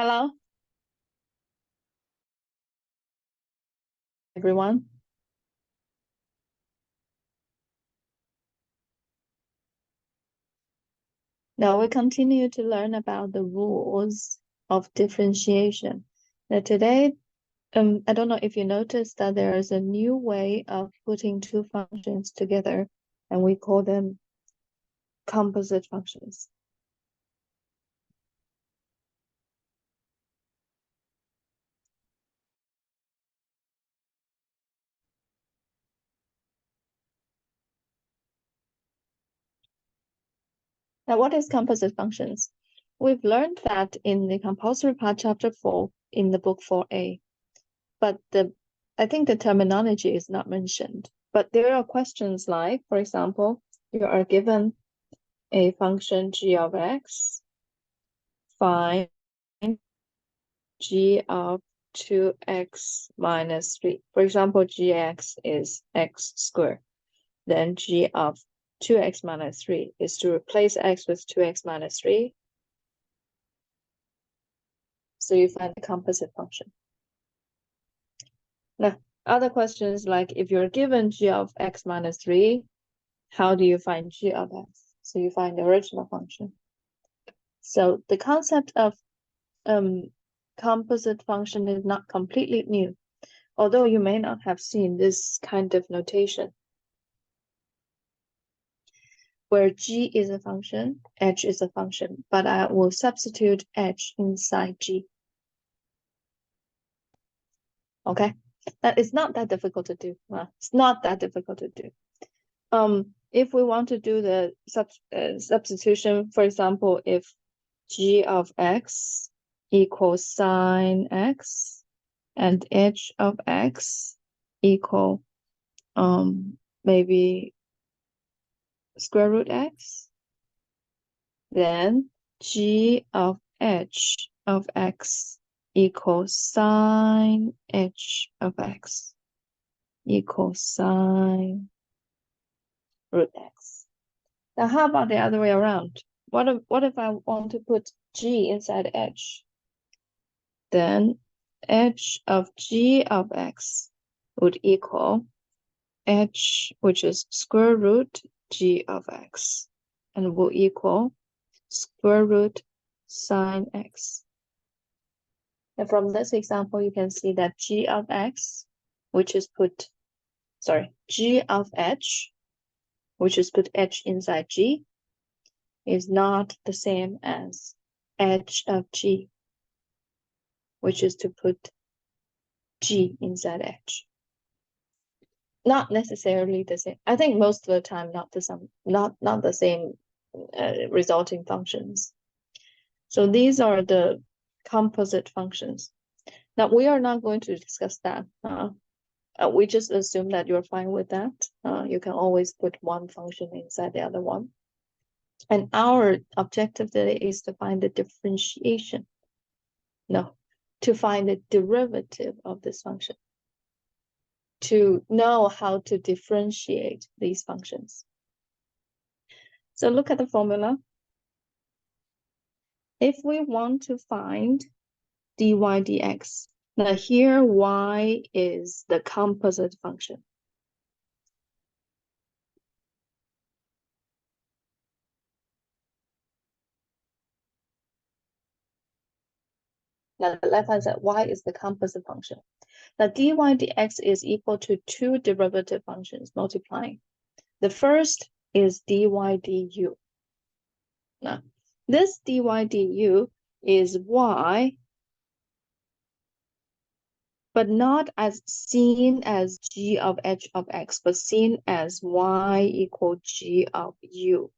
Hello, everyone. Now we continue to learn about the rules of differentiation. Now today, I don't know if you noticed that there is a new way of putting two functions together, and we call them composite functions. Now, what is composite functions? We've learned that in the compulsory part, chapter 4, in the book 4a, but I think the terminology is not mentioned. But there are questions like, for example, you are given a function g of x, find g of 2x minus 3. For example, gx is x squared. Then g of 2x minus 3 is to replace x with 2x minus 3. So you find the composite function. Now, other questions like if you're given g of x minus 3, how do you find g of x? So you find the original function. So the concept of composite function is not completely new, although you may not have seen this kind of notation, where g is a function, h is a function, but I will substitute h inside g. Okay, that is not that difficult to do. It's not that difficult to do. If we want to do the substitution, for example, if g of x equals sine x and h of x equal maybe square root x, then g of h of x equals sine h of x equals sine root x. Now, how about the other way around? What if I want to put g inside h? Then h of g of x would equal h, which is square root g of x, and will equal square root sine x. And from this example, you can see that g of x, which is g of h, which is put h inside g, is not the same as h of g, which is to put g inside h. Not necessarily the same. I think most of the time not the same resulting functions. So these are the composite functions. Now we are not going to discuss that. We just assume that you're fine with that. You can always put one function inside the other one. And our objective today is to find the differentiation. No, to find the derivative of this function. To know how to differentiate these functions. So look at the formula. If we want to find dy dx, now here y is the composite function. Now the left hand side, y is the composite function. Now dy dx is equal to two derivative functions multiplying. The first is dy du. Now this dy du is y, but not as seen as g of h of x, but seen as y equal g of u.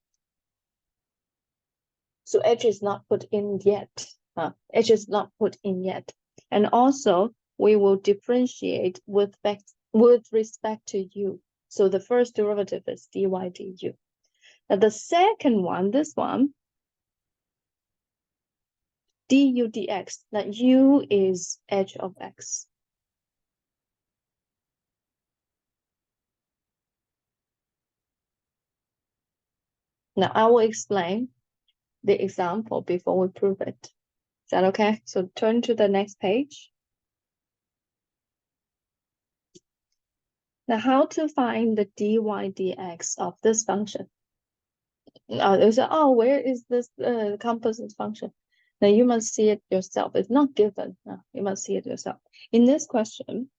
So h is not put in yet. H is not put in yet. And also, we will differentiate with respect to u. So the first derivative is dy du. Now the second one, this one, du dx, that u is h of x. Now I will explain the example before we prove it. that okay? So turn to the next page. Now, how to find the dy dx of this function? You say, oh, where is this composite function? Now you must see it yourself. It's not given. You must see it yourself. In this question,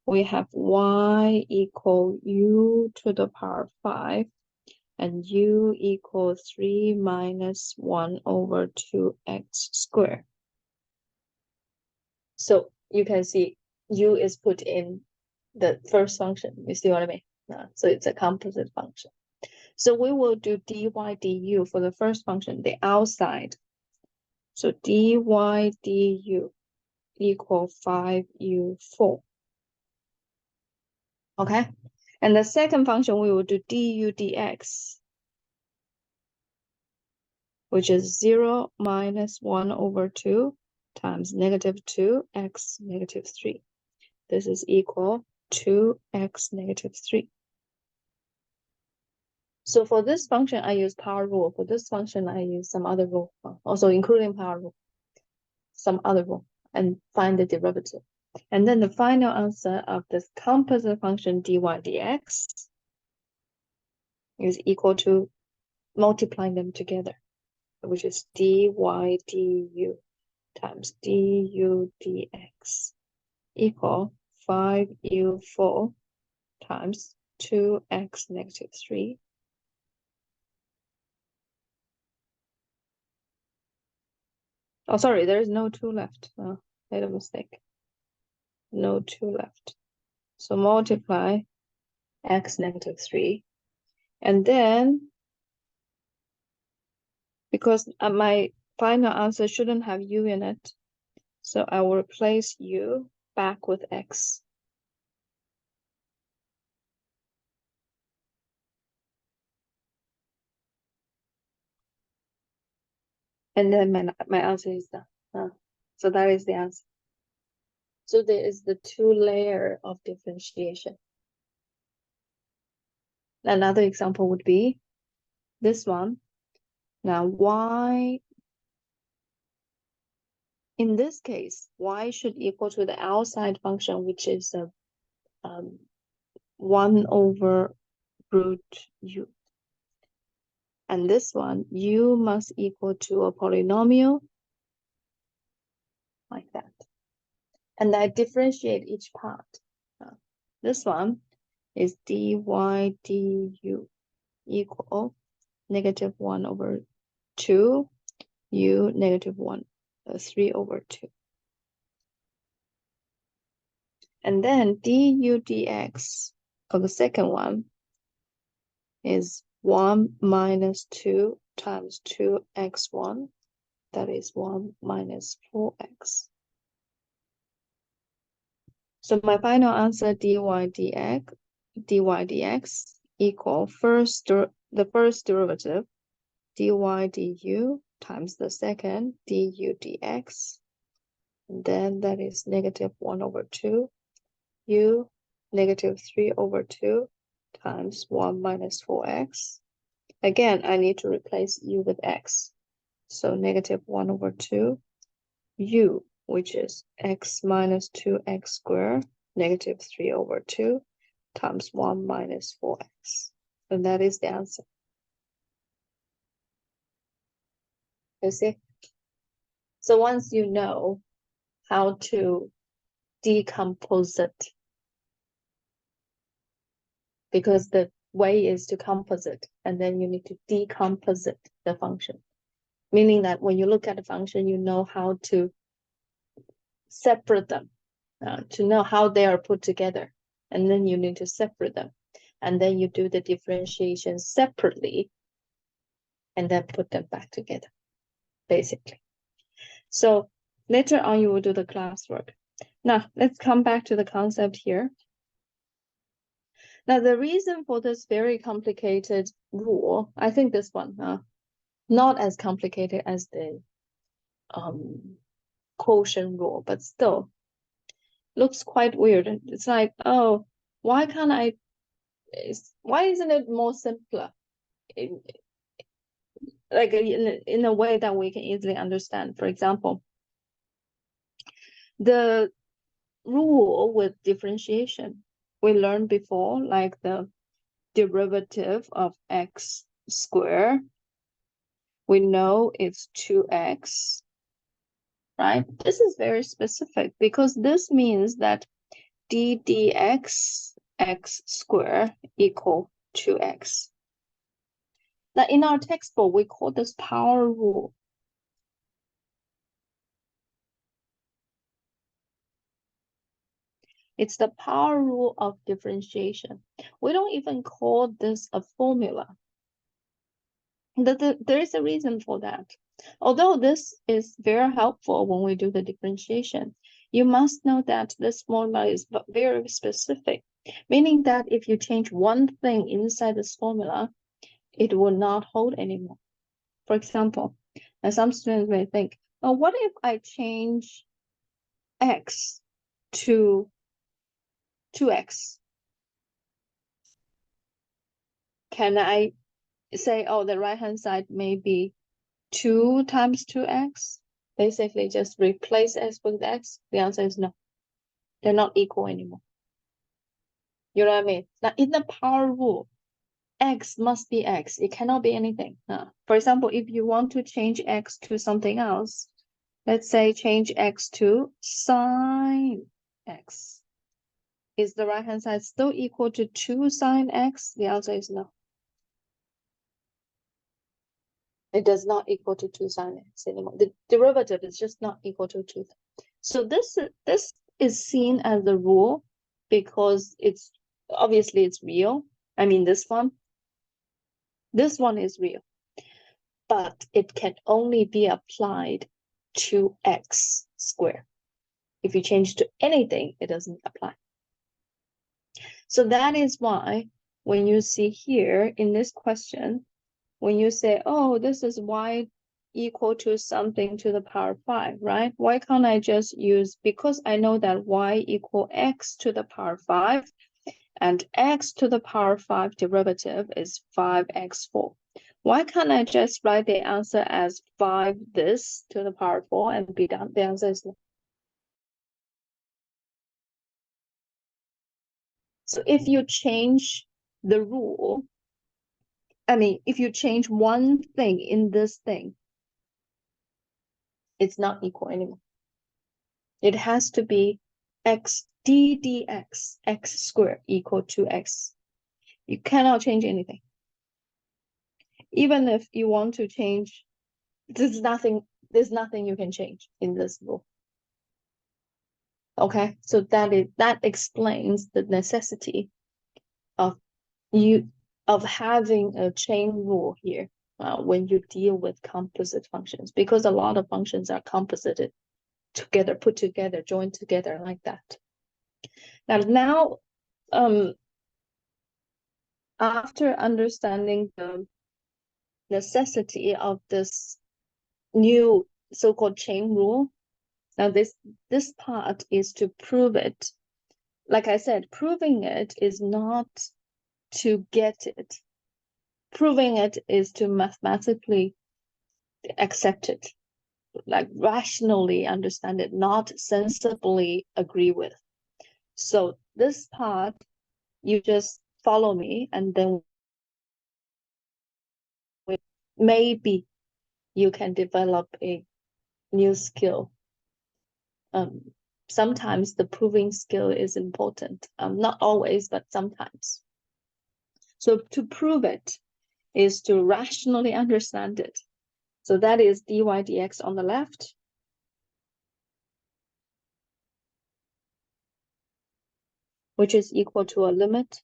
we have y equal u to the power 5 and u equal 3 minus 1 over 2x squared. So you can see u is put in the first function. You see what I mean? So it's a composite function. So we will do dy du for the first function, the outside. So dy du equal 5u4. Okay? And the second function, we will do du dx, which is 0 minus 1 over 2 times negative 2x negative 3. This is equal 2x negative 3. So for this function, I use power rule. For this function, I use some other rule, also including power rule, some other rule, and find the derivative. And then the final answer of this composite function dy dx is equal to multiplying them together, which is dy du times du dx equal 5u4 times 2x negative 3. Oh, sorry, there is no 2 left. Oh, made a mistake. No 2 left. So multiply x negative 3. And then, because my final answer shouldn't have u in it, so I will replace u back with x. And then my answer is that. So that is the answer. So there is the 2 layer of differentiation. Another example would be this one. Now, y, in this case, y should equal to the outside function, which is 1 over root u. And this one, u must equal to a polynomial like that. And I differentiate each part. This one is dy du equal negative 1 over 2 u negative 1, 3 over 2. And then du dx for the second one is 1 minus 2 times 2x1. That is 1 minus 4x. So my final answer dy dx equal the first derivative dy du times the second du dx. And then that is negative 1 over 2 u negative 3 over 2 times 1 minus 4x. Again, I need to replace u with x. So negative 1 over 2 u, which is x minus 2x squared, negative 3 over 2 times 1 minus 4x. And that is the answer. You see? So once you know how to decompose it, because the way is to composite, and then you need to decomposite the function. Meaning that when you look at the function, you know how to separate them, to know how they are put together. And then you need to separate them. And then you do the differentiation separately and then put them back together, basically. So later on, you will do the classwork. Now, let's come back to the concept here. Now, the reason for this very complicated rule, I think this one, not as complicated as the quotient rule, but still looks quite weird. It's like, oh, why isn't it more simpler? Like in a way that we can easily understand. For example, The rule with differentiation we learned before, like the derivative of x squared, we know it's 2x, right? This is very specific because this means that d dx x squared equal 2x. Now in our textbook, we call this power rule. It's the power rule of differentiation. We don't even call this a formula. There is a reason for that. Although this is very helpful when we do the differentiation, you must know that this formula is very specific, meaning that if you change one thing inside this formula, it will not hold anymore. For example, some students may think, oh, what if I change x to 2x? Can I say, oh, the right-hand side may be 2 times 2x? Basically, just replace x with x. The answer is no. They're not equal anymore. You know what I mean? Now, in the power rule, x must be x. It cannot be anything. For example, if you want to change x to something else, let's say change x to sine x. Is the right-hand side still equal to 2 sine x? The answer is no. It does not equal to 2 sine x anymore. The derivative is just not equal to 2. So this is seen as a rule because it's obviously it's real. I mean, this one is real, but it can only be applied to x squared. If you change to anything, it doesn't apply. So that is why when you see here in this question, when you say, oh, this is y equal to something to the power 5, right? Why can't I just use, because I know that y equal x to the power 5, and x to the power 5 derivative is 5x4. Why can't I just write the answer as 5 this to the power 4 and be done? The answer is no. So if you change the rule, I mean, if you change one thing in this thing, it's not equal anymore. It has to be x d dx x squared equal to x. You cannot change anything. Even if you want to change, there's nothing you can change in this rule. Okay, so that explains the necessity of having a chain rule here when you deal with composite functions, because a lot of functions are composited together, put together, joined together like that. Now, after understanding the necessity of this new so-called chain rule, now this part is to prove it. Like I said, proving it is not to get it. Proving it is to mathematically accept it, like rationally understand it, not sensibly agree with. So this part, you just follow me, and then maybe you can develop a new skill. Sometimes the proving skill is important. Not always, but sometimes. So to prove it is to rationally understand it. So that is dy dx on the left. Which is equal to a limit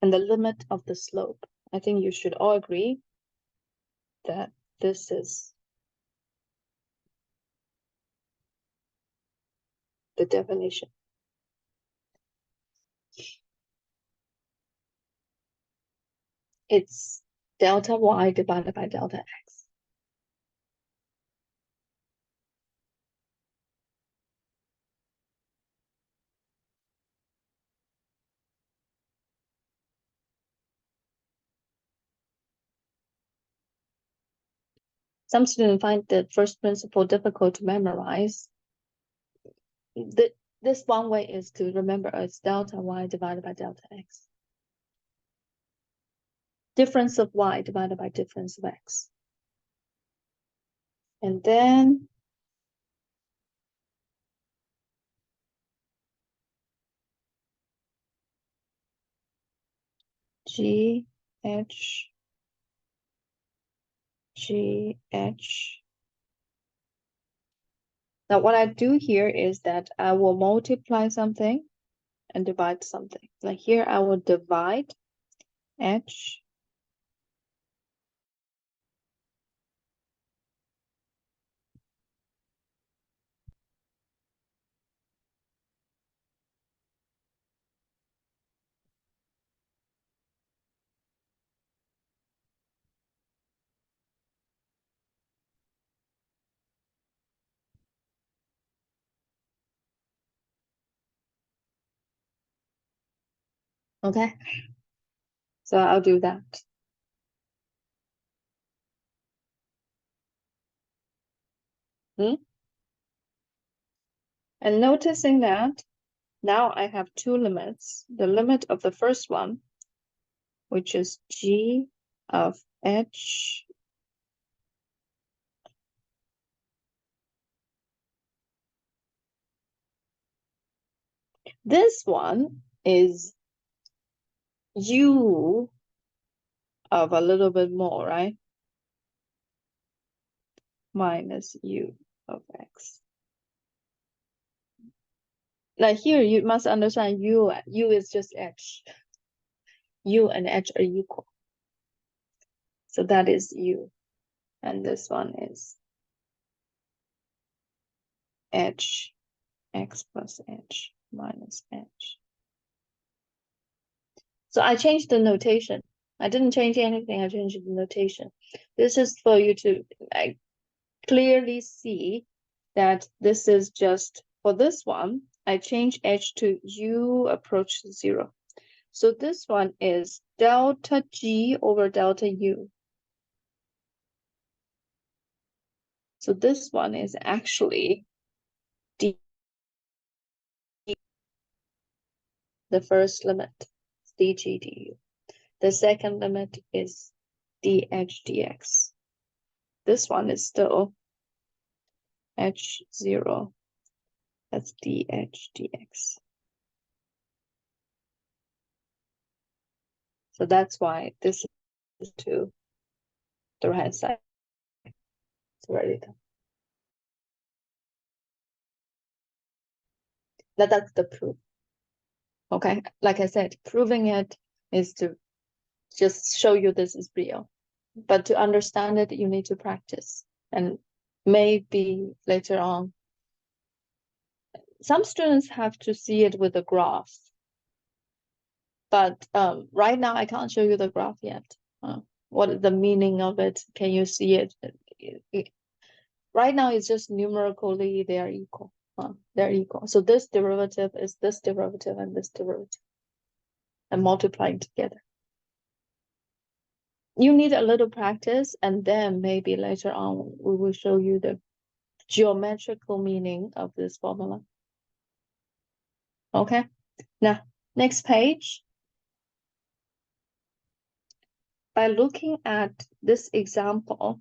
and the limit of the slope. I think you should all agree that this is the definition. It's delta y divided by delta x. Some students find the first principle difficult to memorize. This one way is to remember it's delta y divided by delta x. Difference of y divided by difference of x. And then G, H, G, H. Now what I do here is that I will multiply something and divide something. Like here I will divide H Okay, so I'll do that. And noticing that now I have two limits. The limit of the first one, which is G of H this one is U of a little bit more, right? Minus U of X. Now here you must understand U is just H. U and H are equal. So that is U. And this one is H, X plus H minus H. So I changed the notation. I didn't change anything, I changed the notation. This is for you to clearly see that this is just, for this one, I change H to U approach 0. So this one is delta G over delta U. So this one is actually D, the first limit, dg du. The second limit is dh dx. This one is still h0, that's dh dx. So that's why this is to the right side. It's very done. That's the proof. Okay, like I said, proving it is to just show you this is real. But to understand it, you need to practice. And maybe later on, some students have to see it with a graph. But right now, I can't show you the graph yet. What is the meaning of it? Can you see it? Right now, it's just numerically, they are equal. They're equal. So this derivative is this derivative and this derivative. And multiplying together. You need a little practice, and then maybe later on, we will show you the geometrical meaning of this formula. Okay, now, next page. By looking at this example,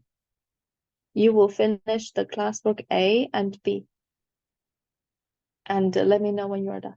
you will finish the classwork A and B. And let me know when you are done.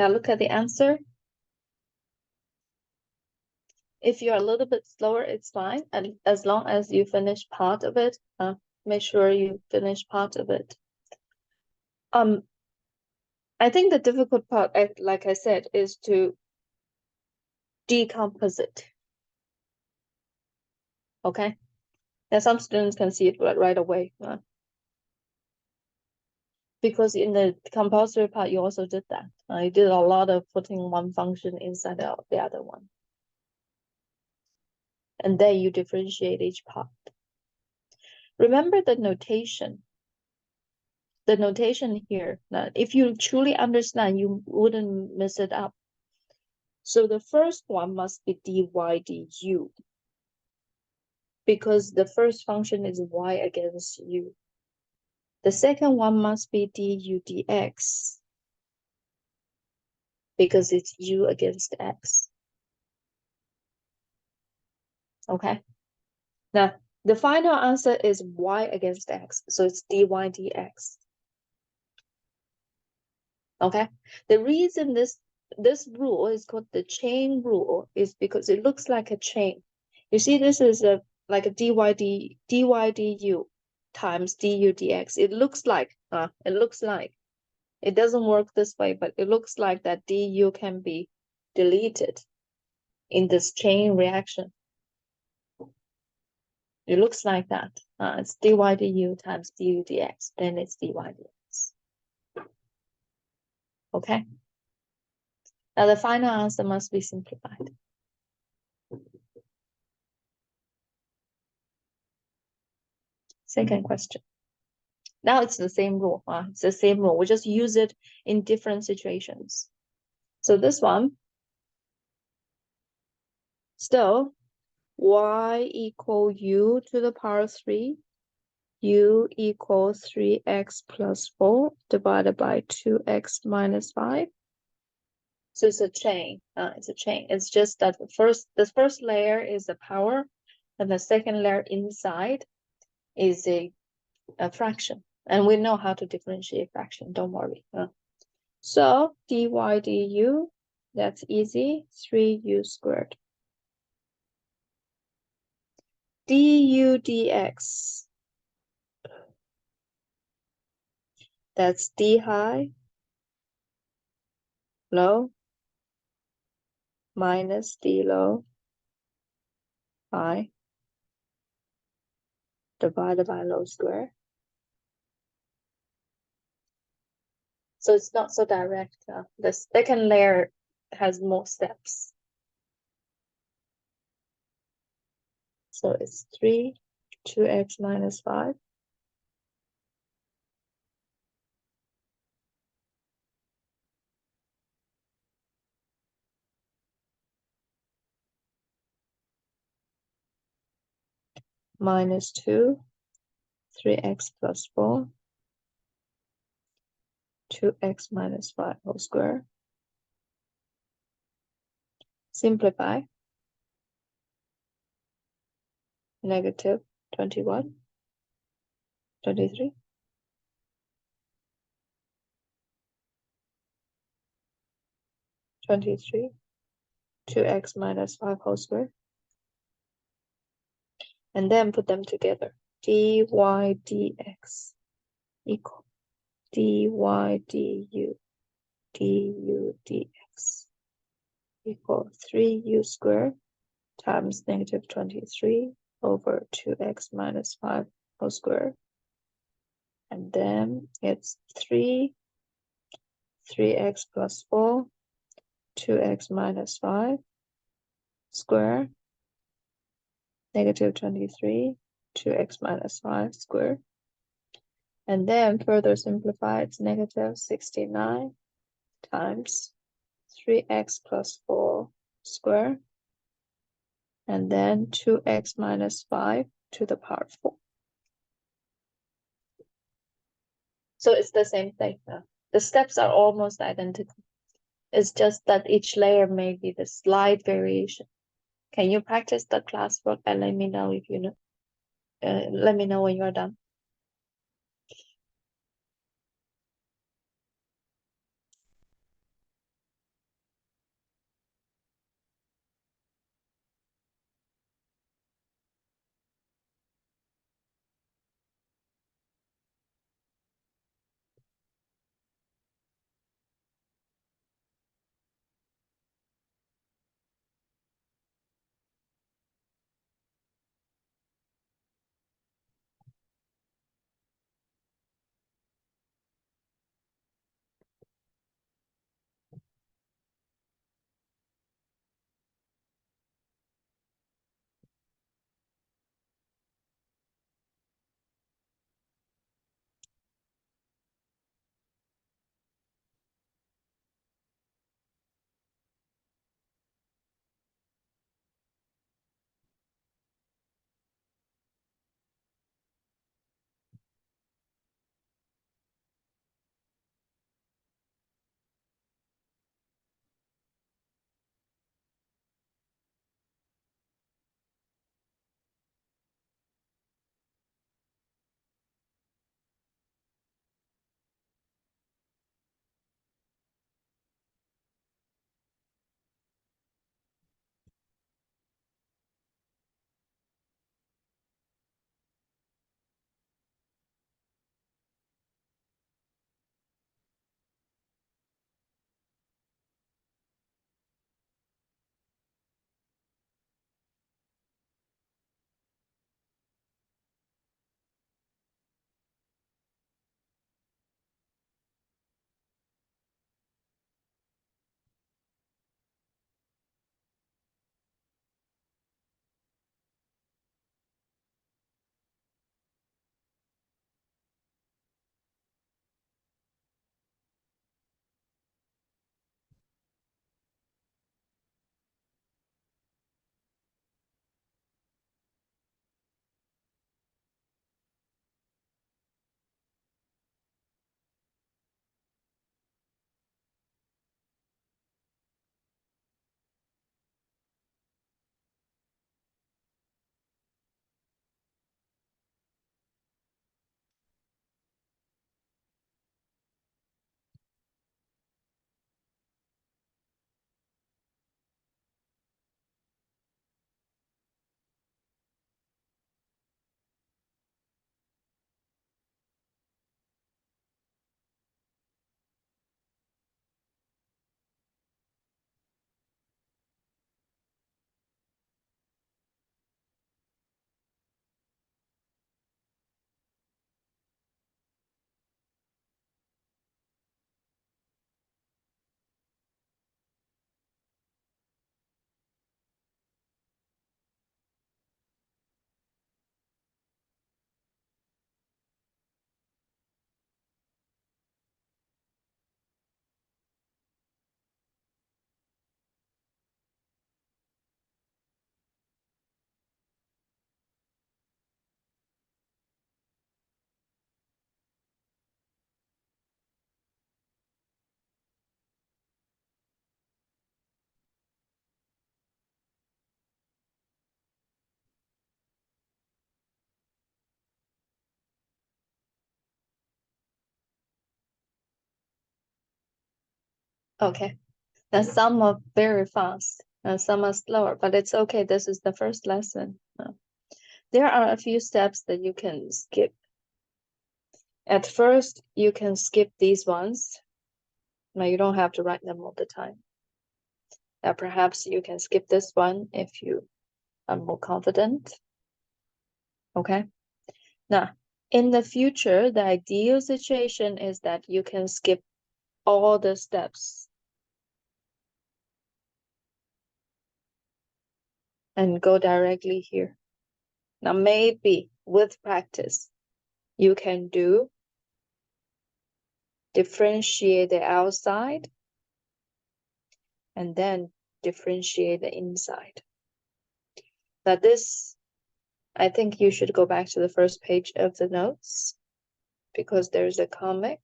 Now look at the answer. If you're a little bit slower, it's fine. And as long as you finish part of it, make sure you finish part of it. I think the difficult part, like I said, is to decompose it. Okay? And some students can see it right away. Because in the compulsory part, you also did that. You did a lot of putting one function inside the other one. And then you differentiate each part. Remember the notation. The notation here. Now, if you truly understand, you wouldn't mess it up. So the first one must be dy du. Because the first function is y against u. The second one must be du dx. Because it's u against x. Okay? Now, the final answer is y against x. So it's dy dx. Okay? The reason this rule is called the chain rule is because it looks like a chain. You see, this is like a dy du times du dx. It looks like, it doesn't work this way, but it looks like that du can be deleted in this chain reaction. It looks like that. It's dy du times du dx. Then it's dy dx. Okay? Now the final answer must be simplified. Second question. Now it's the same rule. It's the same rule. We just use it in different situations. So this one, still, y equal u to the power 3, u equals 3x plus 4 divided by 2x minus 5. So it's a chain. It's a chain. It's just that the first layer is the power, and the second layer inside is a fraction. And we know how to differentiate fraction. Don't worry. So dy du, that's easy. 3u squared. Du dx, that's d high low minus d low high divided by low square. So it's not so direct. The second layer has more steps. So it's 3, 2x minus 5. Minus 2, 3x plus 4, 2x minus 5 whole square. Simplify. Negative 21, 23. 23, 2x minus 5 whole square. And then put them together. dy dx equal dy du dx equal 3u squared times negative 23 over 2x minus 5 whole square. And then it's 3x plus 4, 2x minus 5 square, negative 23, 2x minus 5 square. And then further simplify, it's negative 69 times 3x plus 4 square, and then 2x minus 5 to the power 4. So it's the same thing. The steps are almost identical. It's just that each layer may be the slight variation. Can you practice the classwork and let me know if you know? Let me know when you're done. Okay. Now some are very fast and some are slower, but it's okay. This is the first lesson. There are a few steps that you can skip. At first, you can skip these ones. Now you don't have to write them all the time. Now perhaps you can skip this one if you are more confident. Okay. Now, in the future, the ideal situation is that you can skip all the steps and go directly here. Now, maybe with practice, you can do differentiate the outside and then differentiate the inside. Now this, I think you should go back to the first page of the notes because there's a comic.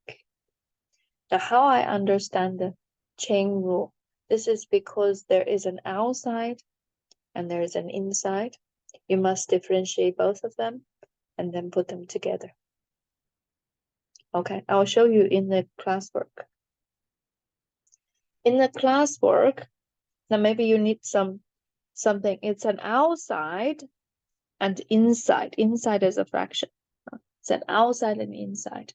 Now how I understand the chain rule, this is because there is an outside and there is an inside. You must differentiate both of them and then put them together. Okay, I'll show you in the classwork. In the classwork, now maybe you need something. It's an outside and inside. Inside is a fraction. It's an outside and inside.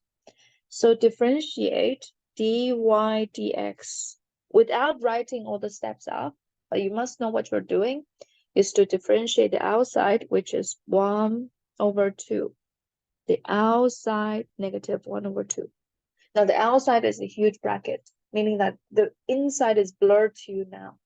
So differentiate dy dx without writing all the steps out, but you must know what you're doing is to differentiate the outside, which is 1/2. The outside negative 1/2. Now the outside is a huge bracket, meaning that the inside is blurred to you now.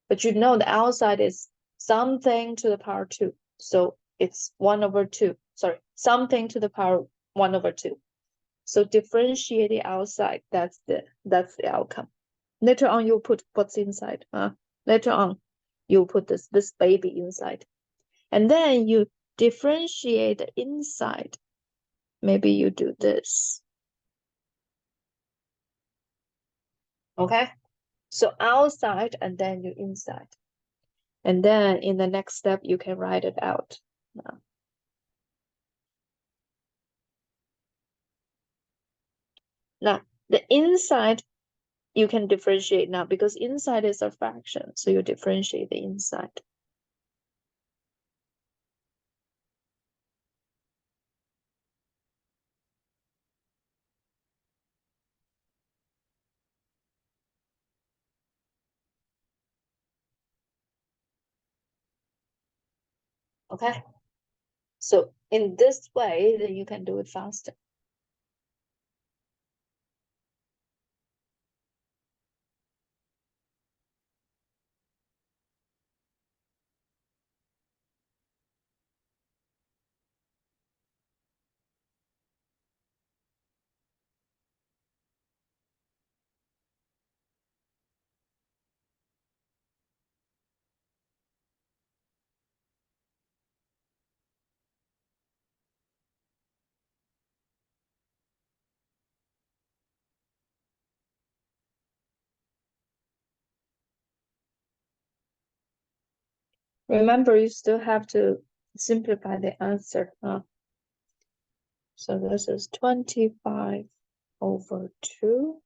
But you know the outside is something to the power 2. So it's 1/2. Sorry, something to the power 1/2. So differentiate the outside. That's the outcome. Later on, you'll put what's inside. Later on, you'll put this baby inside. And then you differentiate the inside. Maybe you do this. Okay? So outside and then you inside. And then in the next step, you can write it out. Now, the inside, you can differentiate now because inside is a fraction. So you differentiate the inside. Okay? So in this way, then you can do it faster. Remember, you still have to simplify the answer. So this is 25/2,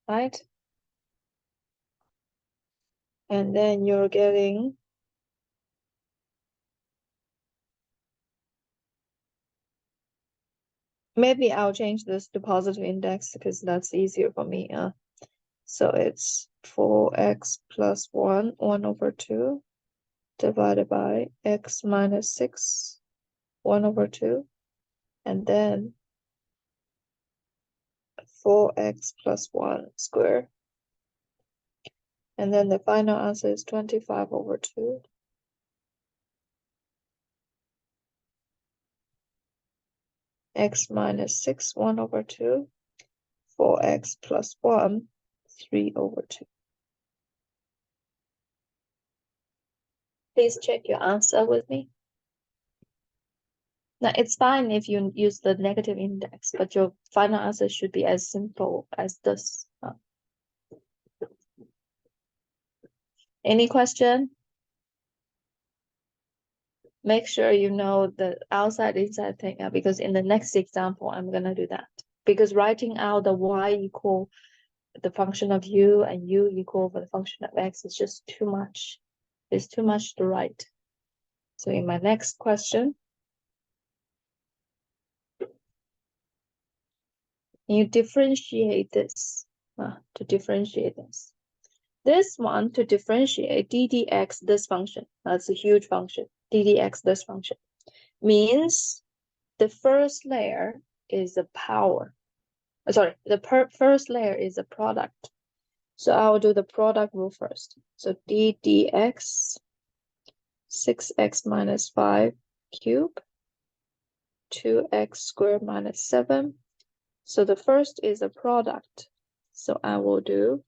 right? And then you're getting maybe I'll change this to positive index because that's easier for me. So it's 4x plus 1/2, divided by x minus 6, 1/2, and then 4x plus 1 squared. And then the final answer is 25/2. X minus 6, 1/2. 4x plus 1, 3/2. Please check your answer with me. Now, it's fine if you use the negative index, but your final answer should be as simple as this. Any question? Make sure you know the outside inside thing because in the next example, I'm going to do that. because writing out the y equal the function of u and u equal for the function of x is just too much. It's too much to write. So in my next question, you differentiate this. To differentiate this. This one, to differentiate ddx, this function, that's a huge function, ddx, this function, means the first layer is the power. Sorry, the first layer is a product. So I'll do the product rule first. So ddx 6x minus 5 cubed 2x squared minus 7. So the first is a product. So I will do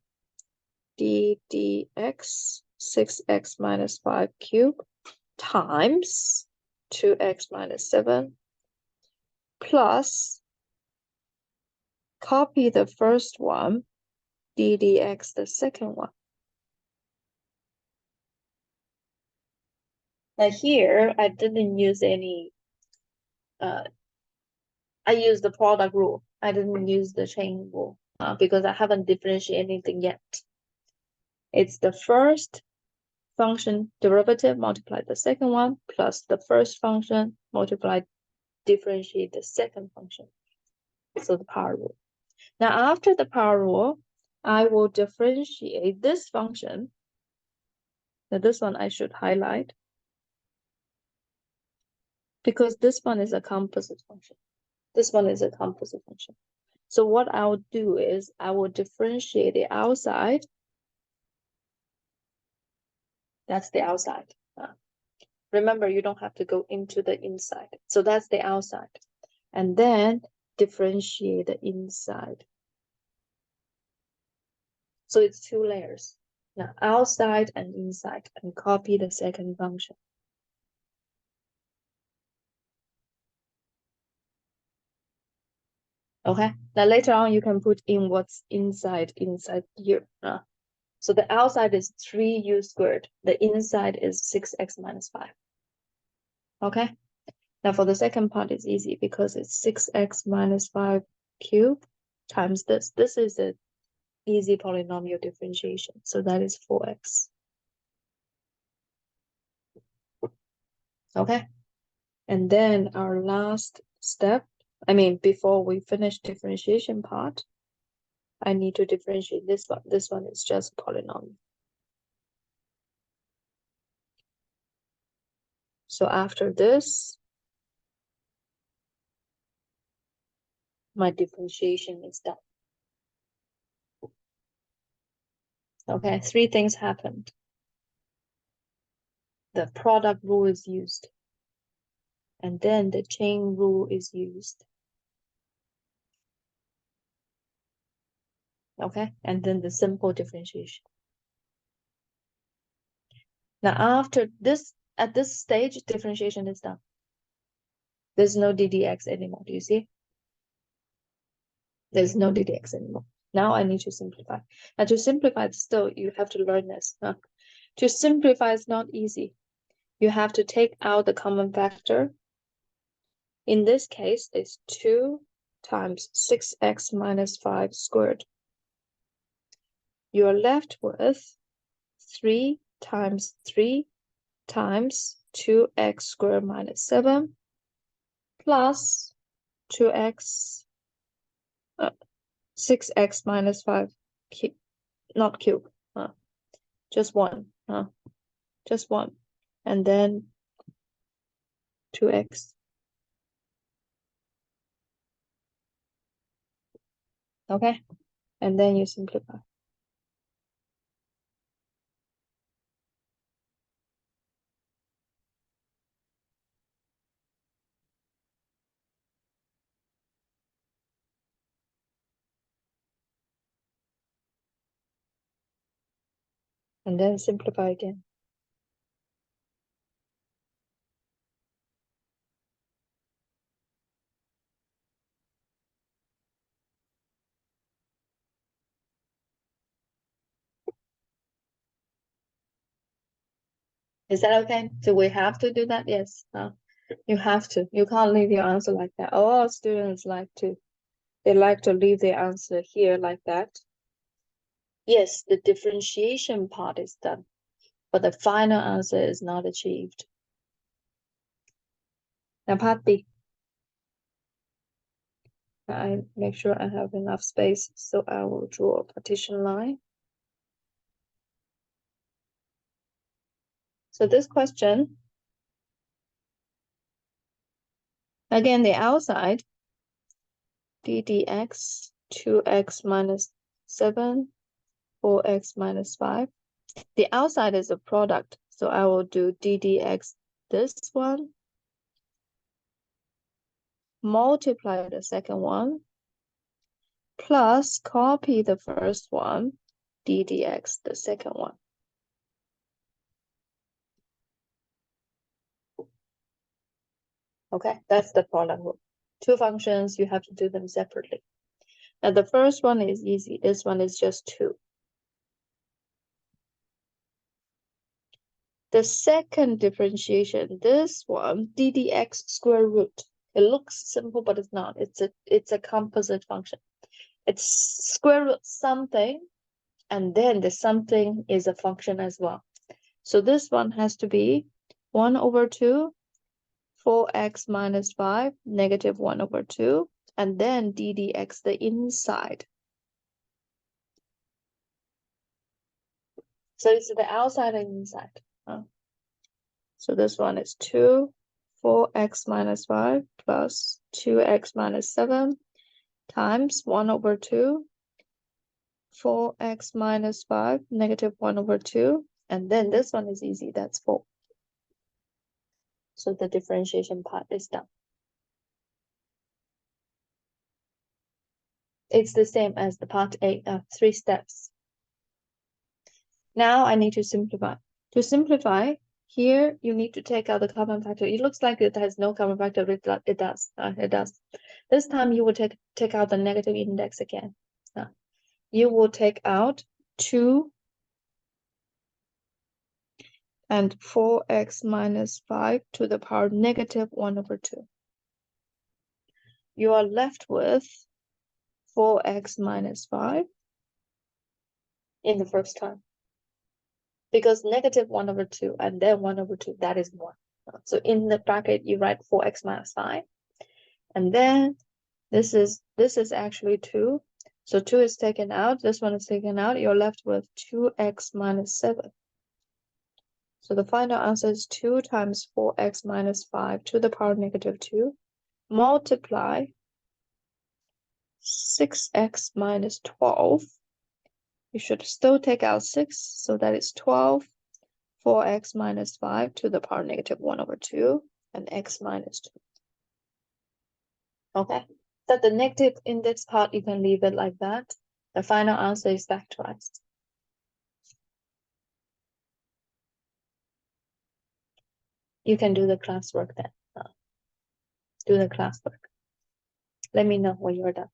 ddx 6x minus 5 cubed times 2x minus 7 plus copy the first one, ddx the second one. Now here, I didn't use any, I used the product rule. I didn't use the chain rule because I haven't differentiated anything yet. It's the first function derivative multiplied the second one plus the first function multiplied differentiate the second function. So the power rule. Now after the power rule, I will differentiate this function. Now this one I should highlight because this one is a composite function. This one is a composite function. So what I'll do is I will differentiate the outside. That's the outside. Remember, you don't have to go into the inside. So that's the outside. And then differentiate the inside. So it's two layers. Now outside and inside, and copy the second function. Okay, now later on you can put in what's inside here. So the outside is 3u squared. The inside is 6x minus 5. Okay, now for the second part, it's easy because it's 6x minus 5 cubed times this. This is an easy polynomial differentiation. So that is 4x. Okay, and then our last step, before we finish differentiation part, I need to differentiate this one. This one is just polynomial. So after this, my differentiation is done. Okay, three things happened. The product rule is used, and then the chain rule is used. Okay, and then the simple differentiation. Now after this, at this stage, differentiation is done. There's no ddx anymore. Do you see? There's no ddx anymore. Now I need to simplify. And to simplify, still, you have to learn this. To simplify is not easy. You have to take out the common factor. In this case, it's 2 times 6x minus 5 squared. You're left with 3 times 3 times 2x squared minus 7 plus 2x, 6x minus 5, not cube, just 1, just 1, and then 2x. Okay, and then you simplify. And then simplify again. Is that okay? Do we have to do that? Yes. You have to. You can't leave your answer like that. All students like to They like to leave the answer here like that. Yes, the differentiation part is done, but the final answer is not achieved. Now part B. I make sure I have enough space, so I will draw a partition line. So this question, again, the outside, d dx, 2x minus 7, 4x minus 5. The outside is a product, so I will do d dx this one, multiply the second one, plus copy the first one, d dx the second one. Okay, that's the product rule. Two functions, you have to do them separately. Now the first one is easy. This one is just 2. The second differentiation, this one, d dx square root. It looks simple, but it's not. It's a composite function. It's square root something, and then the something is a function as well. So this one has to be 1 over 2, 4x minus 5, negative 1 over 2, and then d dx the inside. So it's the outside and inside. So this one is 2, 4x minus 5 plus 2x minus 7 times 1 over 2, 4x minus 5, negative 1 over 2, and then this one is easy, that's 4. So the differentiation part is done. It's the same as the part A, 3 steps. Now I need to simplify. To simplify, here you need to take out the common factor. It looks like it has no common factor, but it does. It does. This time you will take out the negative index again. You will take out 2 and 4x minus 5 to the power negative 1 over 2. You are left with 4x minus 5 in the first term. Because negative 1 over 2 and then 1 over 2, that is 1. So in the bracket, you write 4x minus 5. And then this is actually 2. So 2 is taken out. This one is taken out. You're left with 2x minus 7. So the final answer is 2 times 4x minus 5 to the power negative 2. Multiply 6x minus 12. You should still take out 6. So that is 12. 4x minus 5 to the power negative 1 over 2. And x minus 2. Okay. So the negative in this part, you can leave it like that. The final answer is factorized. You can do the classwork then. Do the classwork. Let me know when you're done.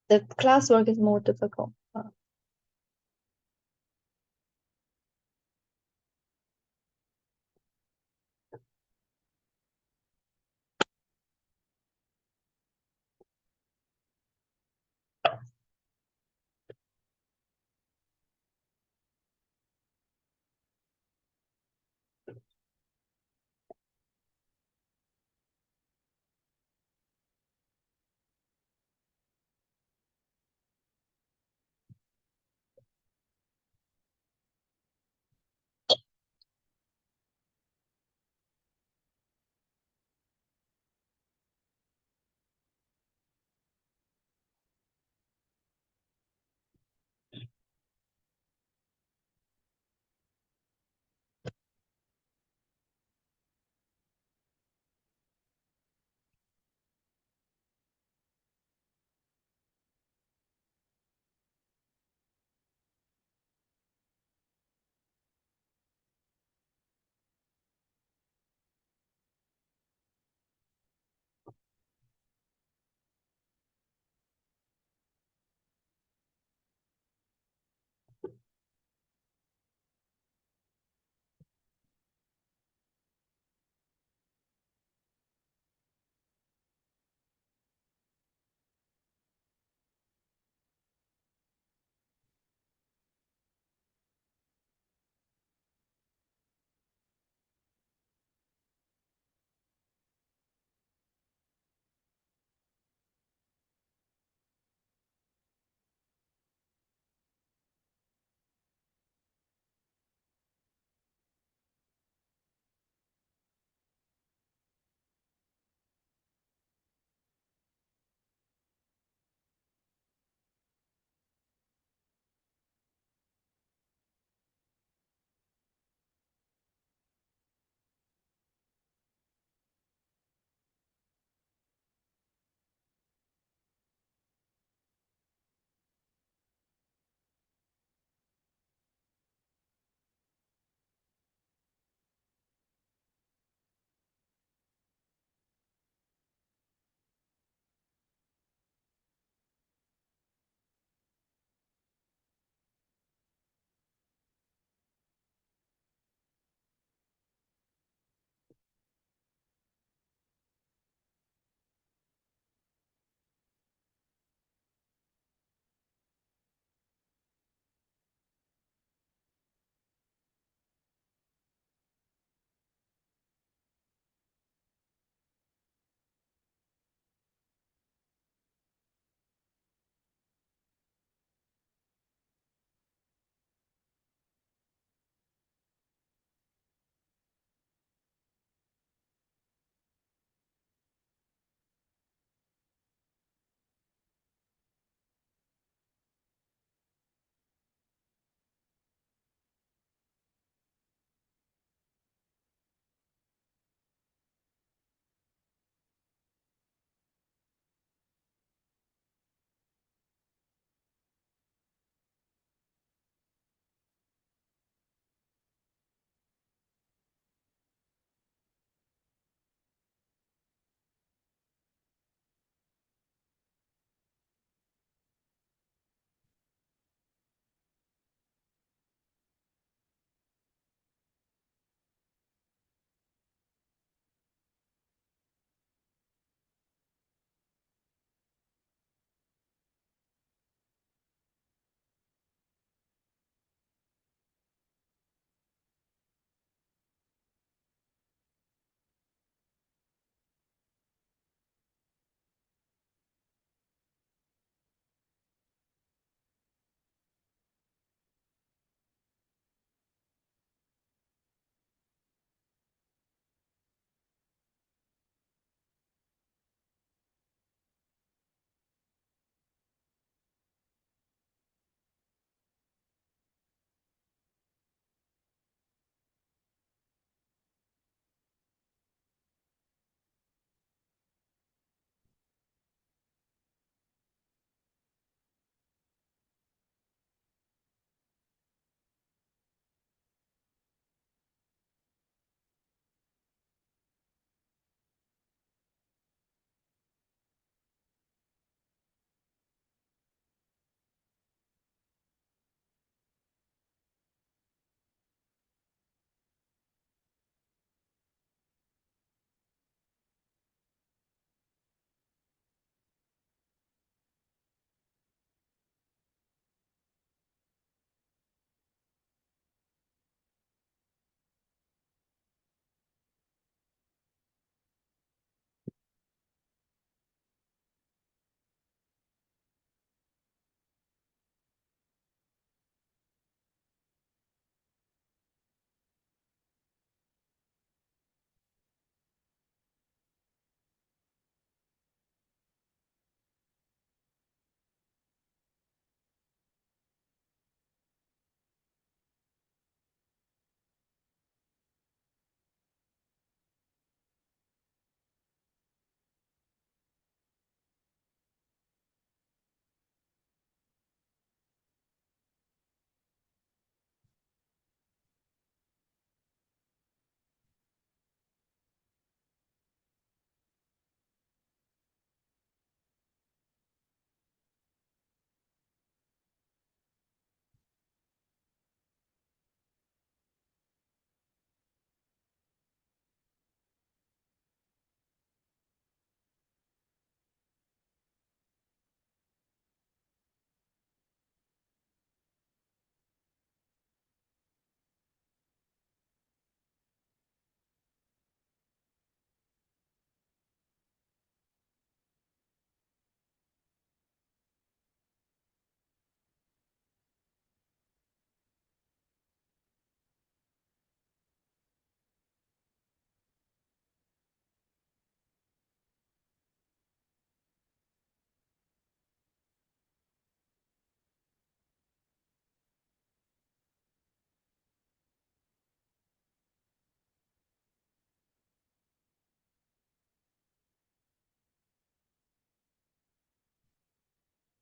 The classwork is more difficult.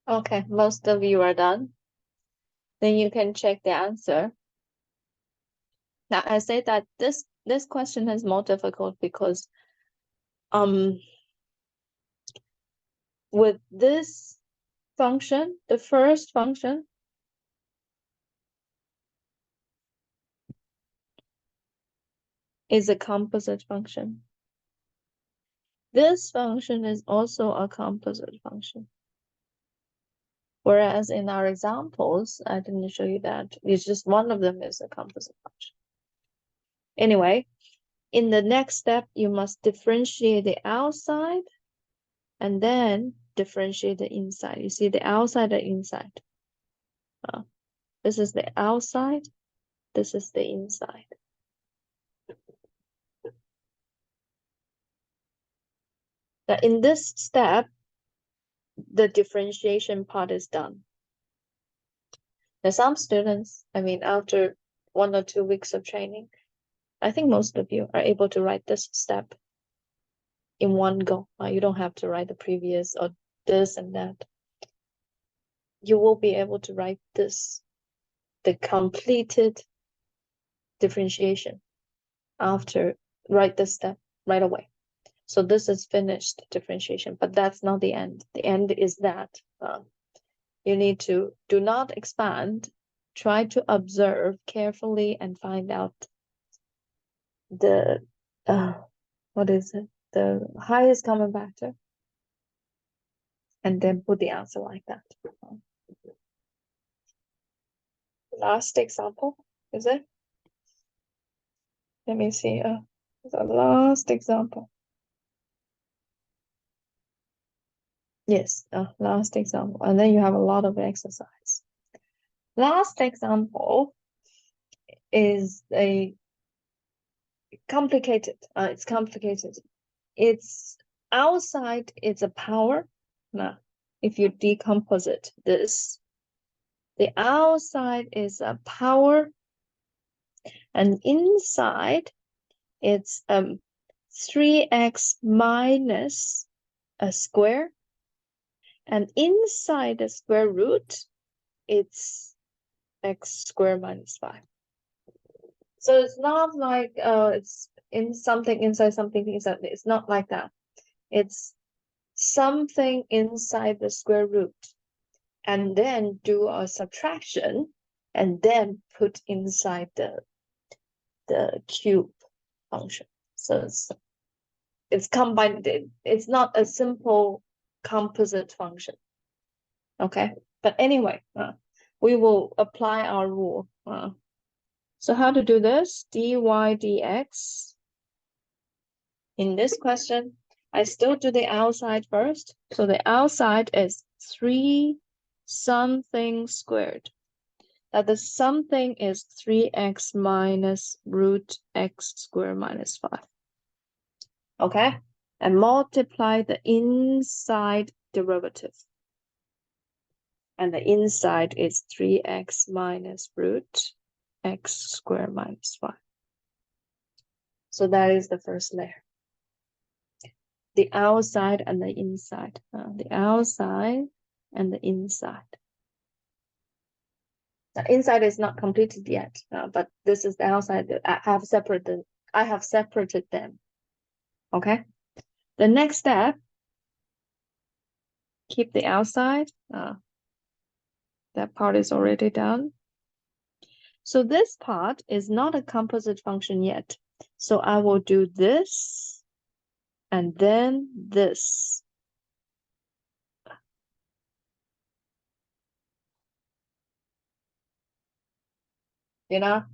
Okay, most of you are done. Then you can check the answer. Now I say that this question is more difficult because with this function, the first function is a composite function. This function is also a composite function. Whereas in our examples, I didn't show you that. It's just one of them is a composite function. Anyway, in the next step, you must differentiate the outside and then differentiate the inside. You see the outside and inside. This is the outside. This is the inside. Now, in this step, the differentiation part is done. Now, some students, after 1 or 2 weeks of training, I think most of you are able to write this step in one go. You don't have to write the previous or this and that. You will be able to write this, the completed differentiation, after write this step right away. So this is finished differentiation, but that's not the end. The end is that you need to do not expand. Try to observe carefully and find out the what is it? The highest common factor, and then put the answer like that. Last example, is it? Let me see. The last example. Yes, last example. And then you have a lot of exercise. Last example is a complicated. It's complicated. It's outside, it's a power. Now, if you decompose it, this, the outside is a power, and inside it's 3x minus a square, and inside the square root, it's x squared minus 5. So it's not like it's in something inside something inside. It's not like that. It's something inside the square root, and then do a subtraction, and then put inside the cube function. So it's combined. It's not a simple composite function. Okay, but anyway, we will apply our rule. So how to do this? dy dx. In this question, I still do the outside first. So the outside is 3 something squared. Now the something is 3x minus root x squared minus 5. Okay? And multiply the inside derivative. And the inside is 3x minus root x squared minus 5. So that is the first layer. The outside and the inside. The outside and the inside. The inside is not completed yet, but this is the outside. I have separated them. Okay. The next step, keep the outside. That part is already done. So this part is not a composite function yet. So I will do this and then this. Now,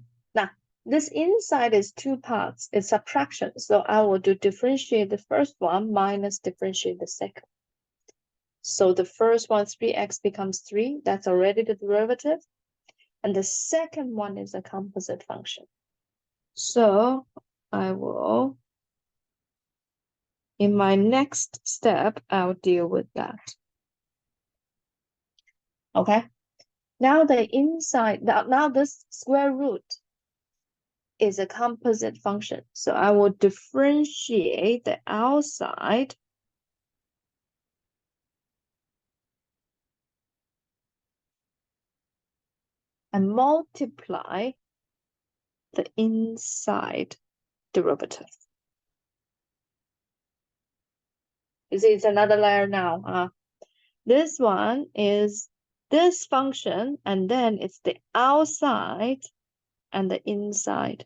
this inside is 2 parts. It's subtraction. So I will do differentiate the first one minus differentiate the second. So the first one, 3x becomes 3. That's already the derivative. And the second one is a composite function. So I will, in my next step, I'll deal with that. Okay. Now the inside, now this square root is a composite function. So I will differentiate the outside and multiply the inside derivative. You see, it's another layer now. This one is this function, and then it's the outside and the inside.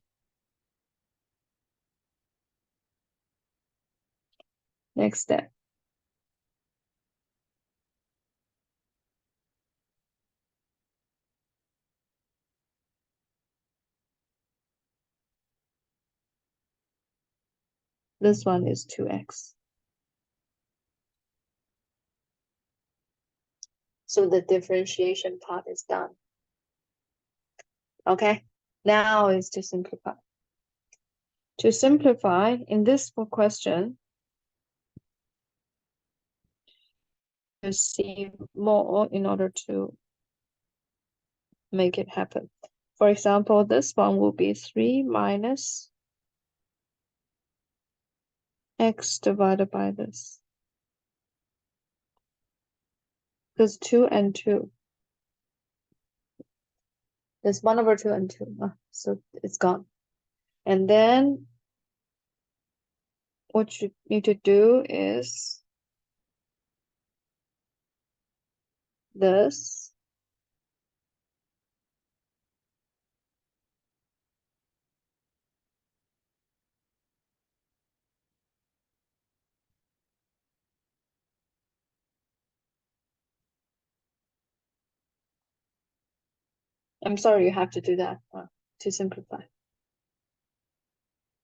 Next step. This one is 2x. So the differentiation part is done. Okay, now is to simplify. To simplify, in this question, you see more in order to make it happen. For example, this one will be 3 minus x divided by this. Because 2 and 2. There's 1 over 2 and 2. So it's gone. And then what you need to do is this. I'm sorry, you have to do that to simplify.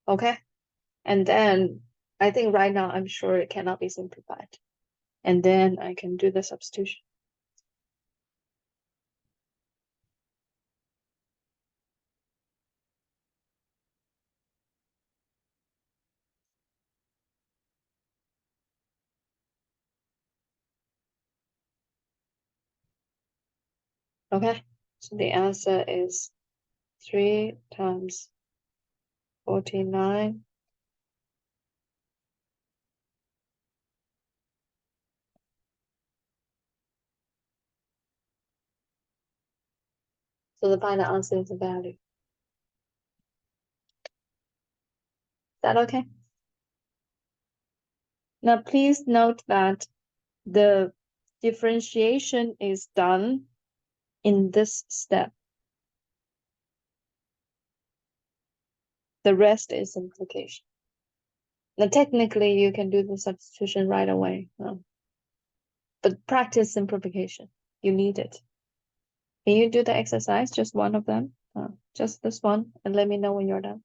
Okay? And then I think right now I'm sure it cannot be simplified. And then I can do the substitution. Okay? So the answer is 3 times 49. So the final answer is the value. Is that okay? Now please note that the differentiation is done in this step. The rest is simplification. Now technically you can do the substitution right away. But practice simplification. You need it. Can you do the exercise? Just one of them? Just this one, and let me know when you're done.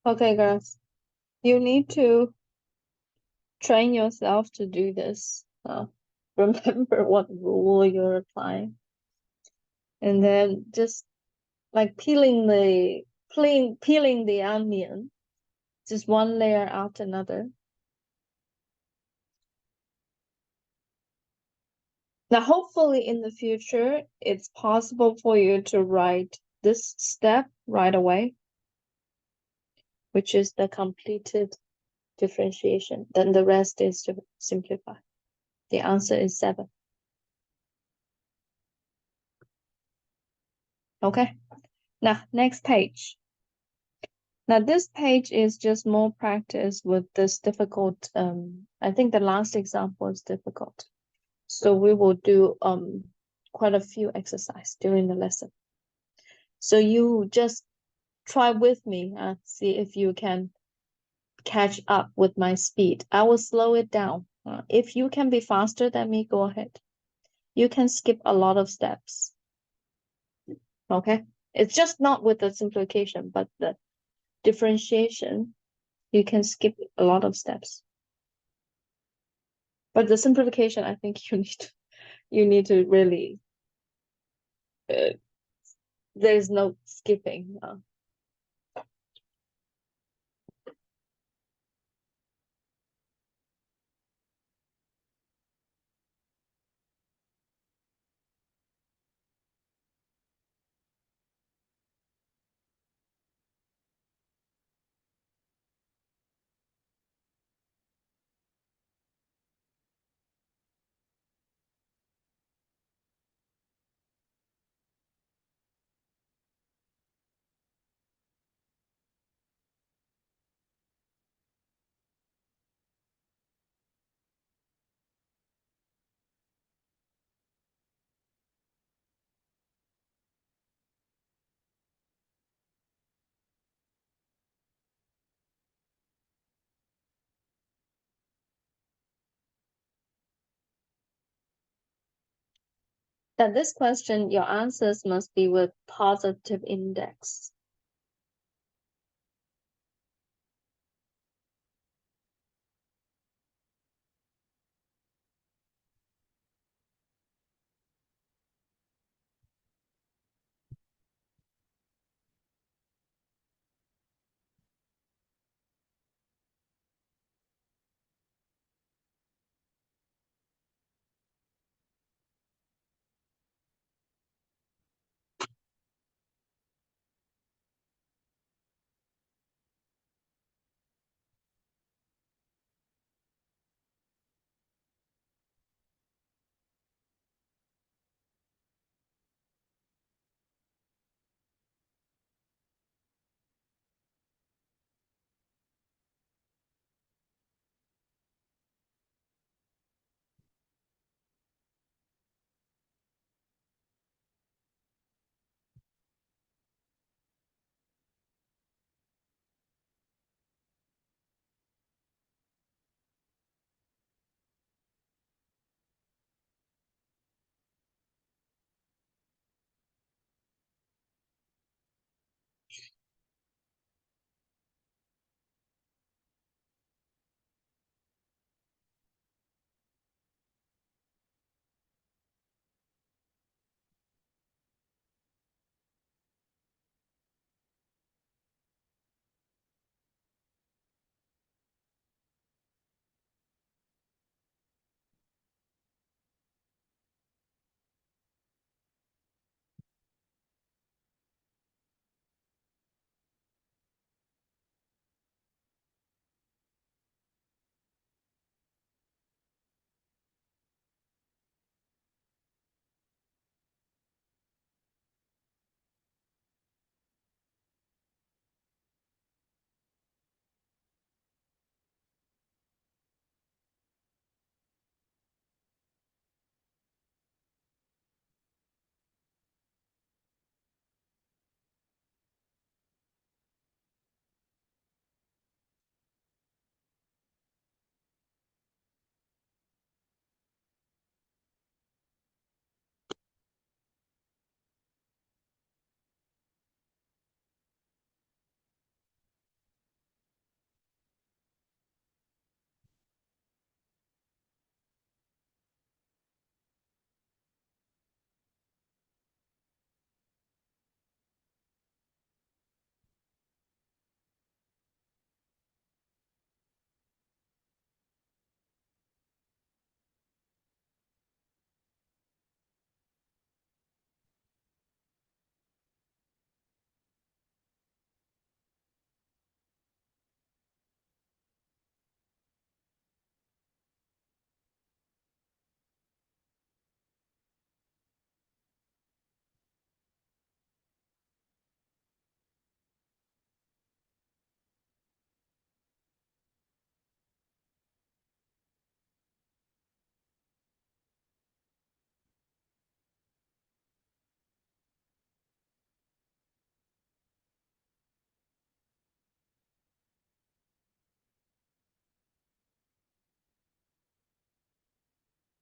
Okay, guys, you need to train yourself to do this. Remember what rule you're applying, and then just like peeling the onion, just one layer after another. Now, hopefully in the future, it's possible for you to write this step right away, which is the completed differentiation. Then the rest is to simplify. The answer is 7. Okay. Now, next page. Now, this page is just more practice with this difficult. I think the last example is difficult. So we will do quite a few exercises during the lesson. So you just try with me, see if you can catch up with my speed. I will slow it down. If you can be faster than me, go ahead. You can skip a lot of steps. Okay? It's just not with the simplification, but the differentiation, you can skip a lot of steps. But the simplification, I think you need to really there's no skipping. That this question, your answers must be with positive index.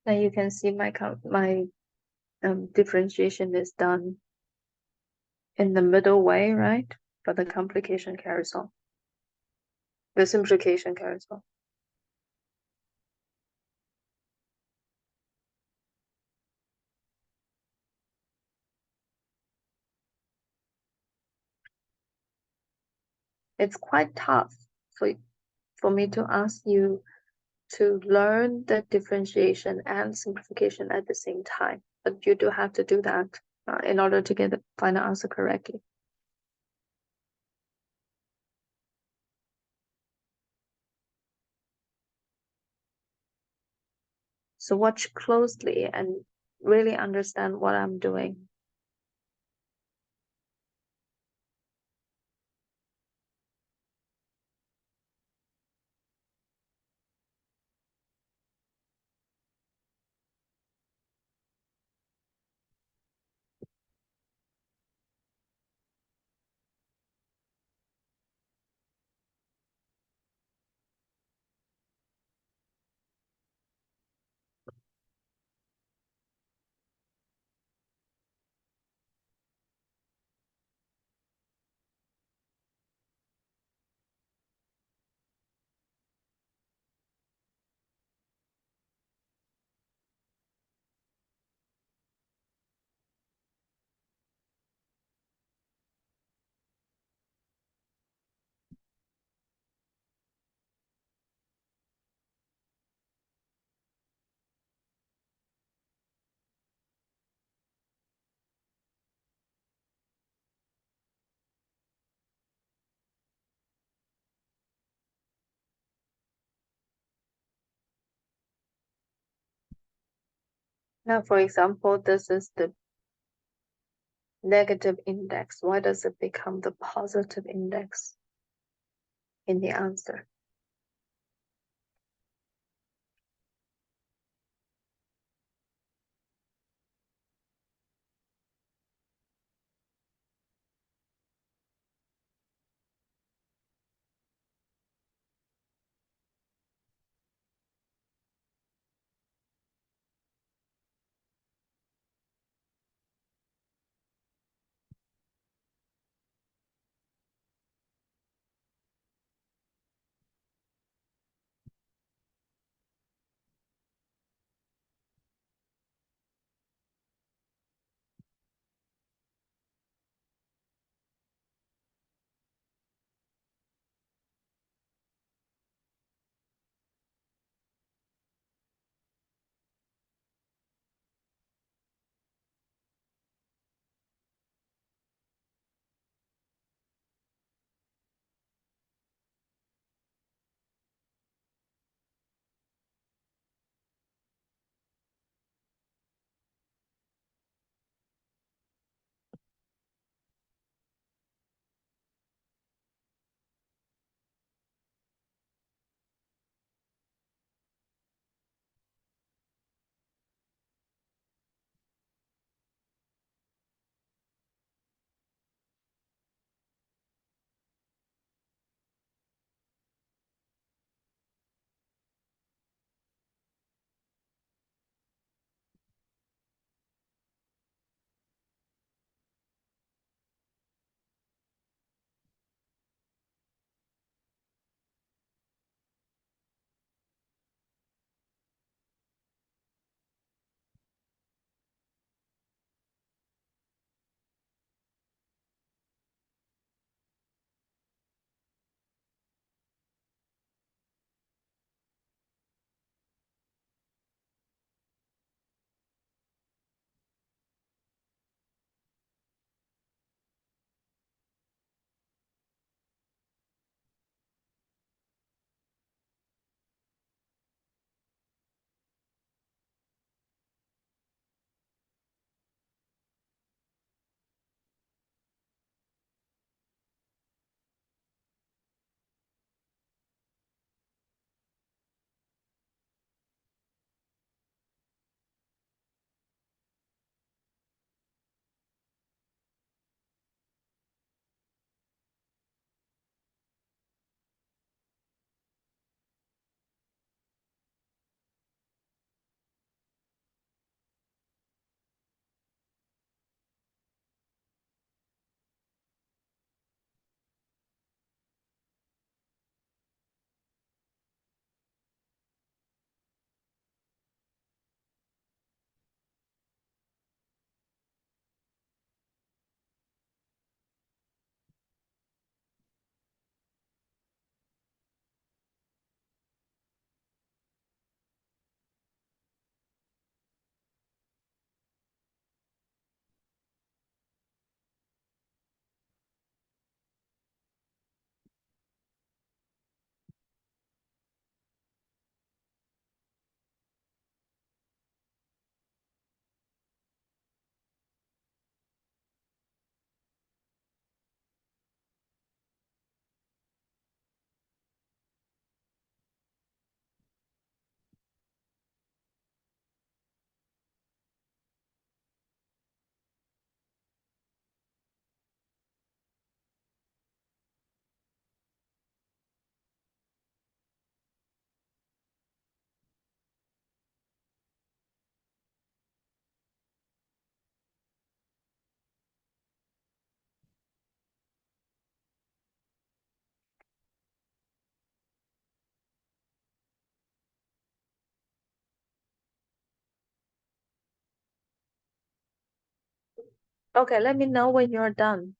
Now you can see my differentiation is done in the middle way, right? But the complication carries on. The simplification carries on. It's quite tough for me to ask you to learn the differentiation and simplification at the same time, but you do have to do that in order to get the final answer correctly. So watch closely and really understand what I'm doing. Now, for example, this is the negative index. Why does it become the positive index in the answer? Okay, let me know when you're done.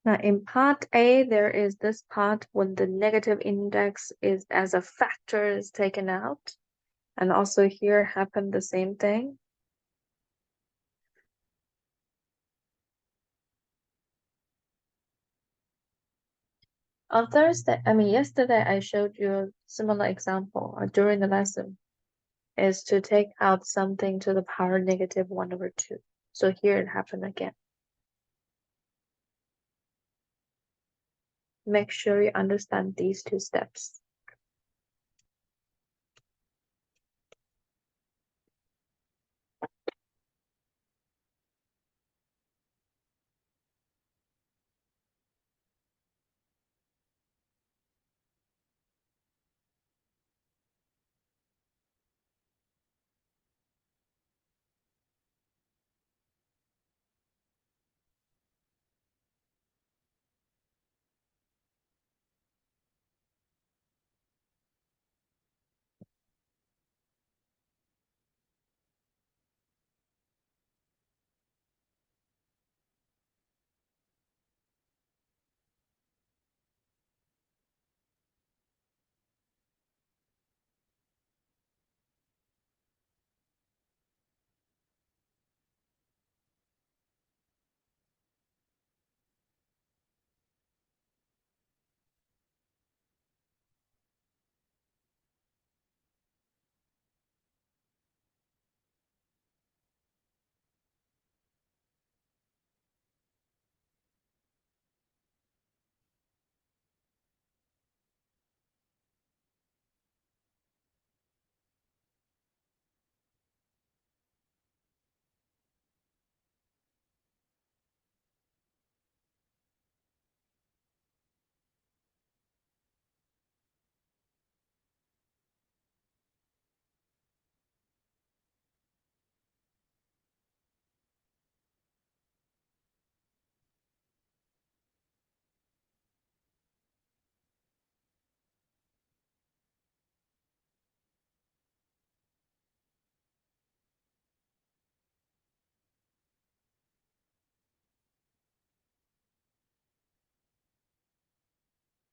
Now in part A, there is this part when the negative index is as a factor is taken out. And also here happened the same thing. On Thursday, yesterday I showed you a similar example during the lesson is to take out something to the power negative 1/2. So here it happened again. Make sure you understand these two steps.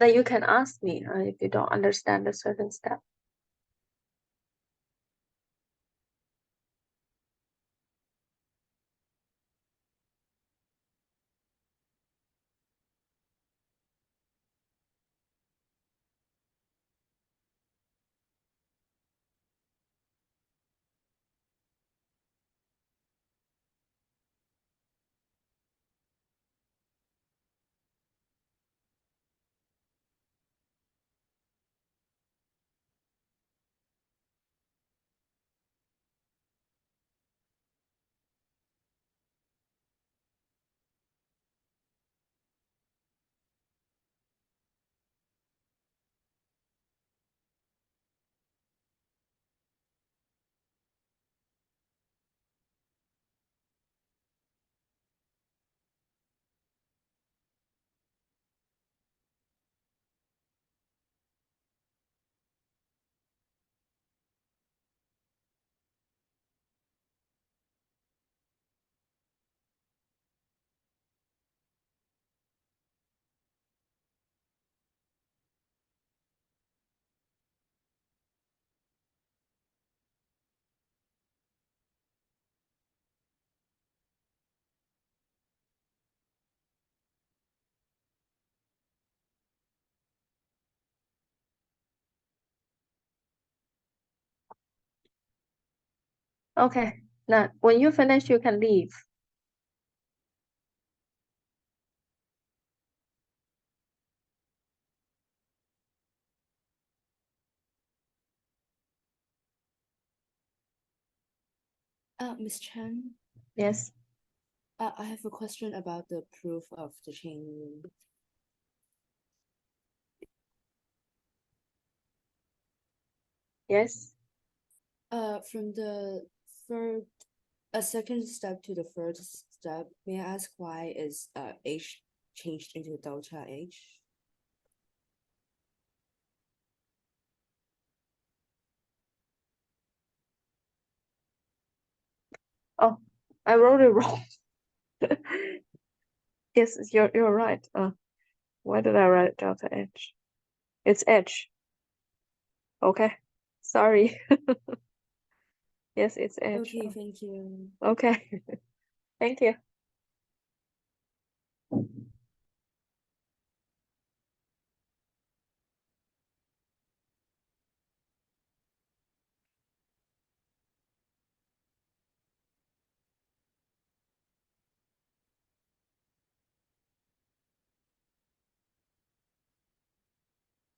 Then you can ask me if you don't understand a certain step. Okay. Now, when you finish, you can leave. Miss Chen, Yes. I have a question about the proof of the chain rule. Yes. From the second step to the first step, may I ask why is H changed into delta H? Oh, I wrote it wrong. Yes, you're right. Why did I write delta H? It's H. Okay. Sorry. Yes, it's H. Okay, thank you. Okay. Thank you.